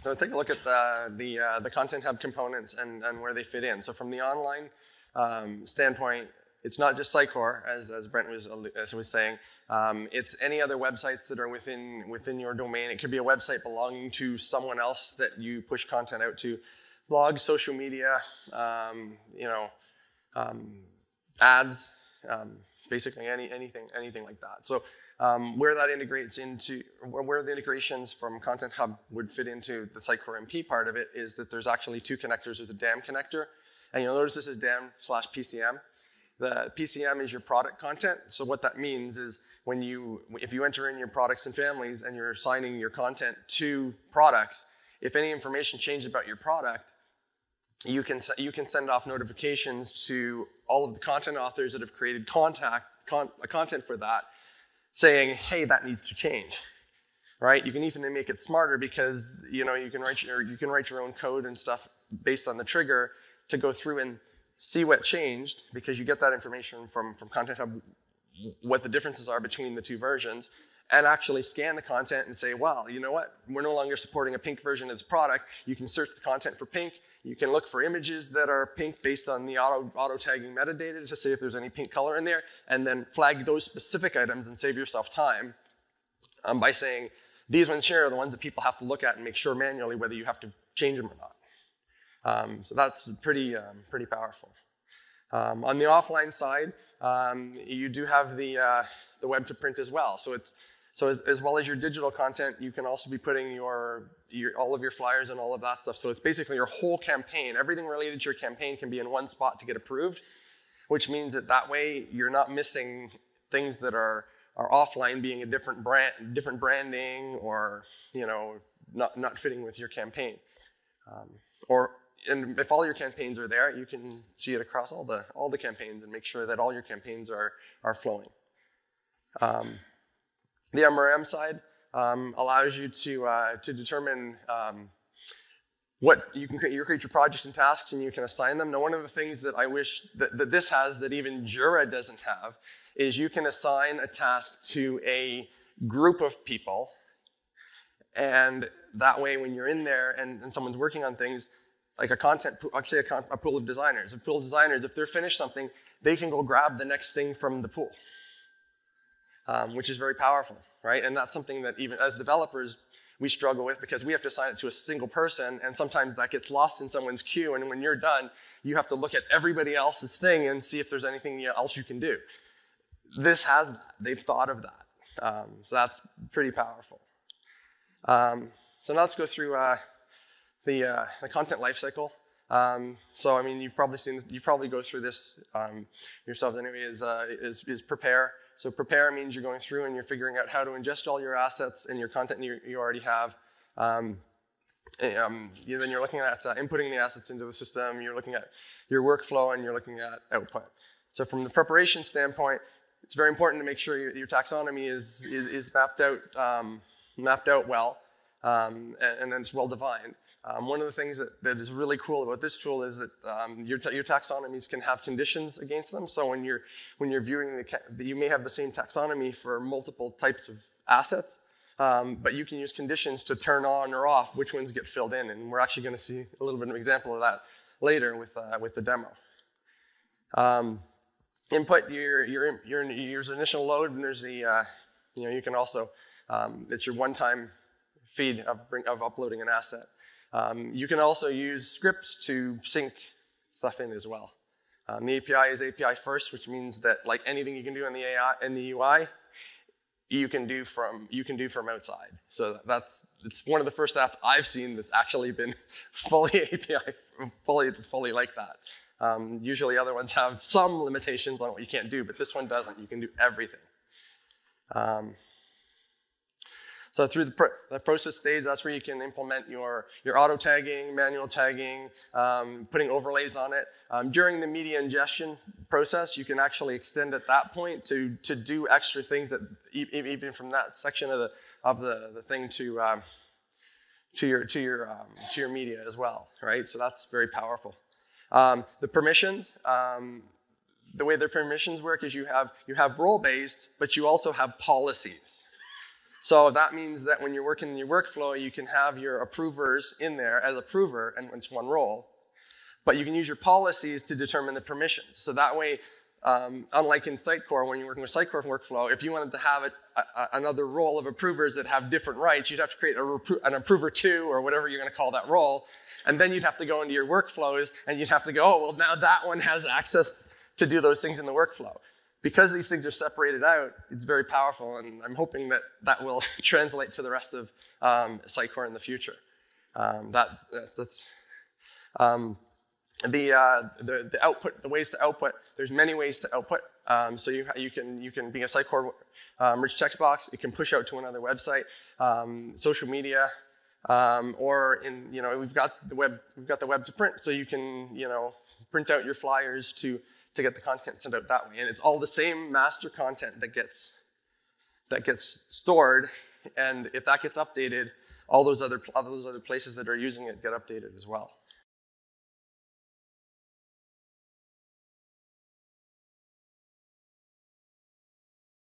So take a look at the Content Hub components and where they fit in. So from the online standpoint, it's not just Sitecore, as Brent was saying. It's any other websites that are within your domain. It could be a website belonging to someone else that you push content out to. Blogs, social media, ads, basically anything like that. So where that integrates into, where the integrations from Content Hub would fit into the Sitecore MP part of it is that there's actually two connectors. There's a DAM connector, and you'll notice this is DAM/PCM. The PCM is your product content. So what that means is if you enter in your products and families and you're assigning your content to products, if any information changes about your product, you can send off notifications to all of the content authors that have created content for that, saying, hey, that needs to change, right? You can even make it smarter because you can write your own code and stuff based on the trigger to go through and see what changed, because you get that information from Content Hub, what the differences are between the two versions, and actually scan the content and say, well, you know what? We're no longer supporting a pink version of this product. You can search the content for pink. You can look for images that are pink based on the auto-tagging metadata to see if there's any pink color in there, and then flag those specific items and save yourself time by saying, these ones here are the ones that people have to look at and make sure manually whether you have to change them or not. So that's pretty powerful. On the offline side, you do have the web to print as well. So as well as your digital content, you can also be putting all of your flyers and all of that stuff. So it's basically your whole campaign. Everything related to your campaign can be in one spot to get approved, which means that way you're not missing things that are offline, being a different branding, or not fitting with your campaign. And if all your campaigns are there, you can see it across all the campaigns and make sure that all your campaigns are flowing. The MRM side allows you to determine what you can create. You create your projects and tasks, and you can assign them. Now, one of the things that I wish that this has that even Jira doesn't have is you can assign a task to a group of people, and that way, when you're in there and someone's working on things, like a pool of designers. A pool of designers, if they're finished something, they can go grab the next thing from the pool, which is very powerful, right? And that's something that even as developers, we struggle with because we have to assign it to a single person, and sometimes that gets lost in someone's queue, and when you're done, you have to look at everybody else's thing and see if there's anything else you can do. This has that. They've thought of that. So that's pretty powerful. So now let's go through the content lifecycle. So I mean, you've probably go through this yourself anyway. Is prepare. So prepare means you're going through and you're figuring out how to ingest all your assets and your content you already have. Then you're looking at inputting the assets into the system. You're looking at your workflow and you're looking at output. So from the preparation standpoint, it's very important to make sure your taxonomy is mapped out well, and then it's well defined. One of the things that is really cool about this tool is that your taxonomies can have conditions against them. So when you're viewing you may have the same taxonomy for multiple types of assets, but you can use conditions to turn on or off which ones get filled in. And we're actually going to see a little bit of an example of that later with the demo. Input your initial load, and there's the you can also it's your one-time feed of uploading an asset. You can also use scripts to sync stuff in as well. The API is API first, which means that like anything you can do in the UI, you can do from outside. So it's one of the first apps I've seen that's actually been fully API, fully like that. Usually other ones have some limitations on what you can't do, but this one doesn't. You can do everything. So through the process stage, that's where you can implement your auto tagging, manual tagging, putting overlays on it. During the media ingestion process, you can actually extend at that point to do extra things that even from that section of the thing to your media as well, right? So that's very powerful. The permissions, the way the permissions work is you have role-based, but you also have policies. So that means that when you're working in your workflow, you can have your approvers in there as approver, and it's one role. But you can use your policies to determine the permissions. So that way, unlike in Sitecore, when you're working with Sitecore workflow, if you wanted to have another role of approvers that have different rights, you'd have to create an approver 2 or whatever you're going to call that role. And then you'd have to go into your workflows and you'd have to go, oh, well, now that one has access to do those things in the workflow. Because these things are separated out, it's very powerful, and I'm hoping that that will translate to the rest of Sitecore in the future. The output, the ways to output, there's many ways to output. So you can be a Sitecore rich text box. It can push out to another website, social media, or we've got the web to print, so you can print out your flyers to get the content sent out that way. And it's all the same master content that gets stored, and if that gets updated, all those other places that are using it get updated as well.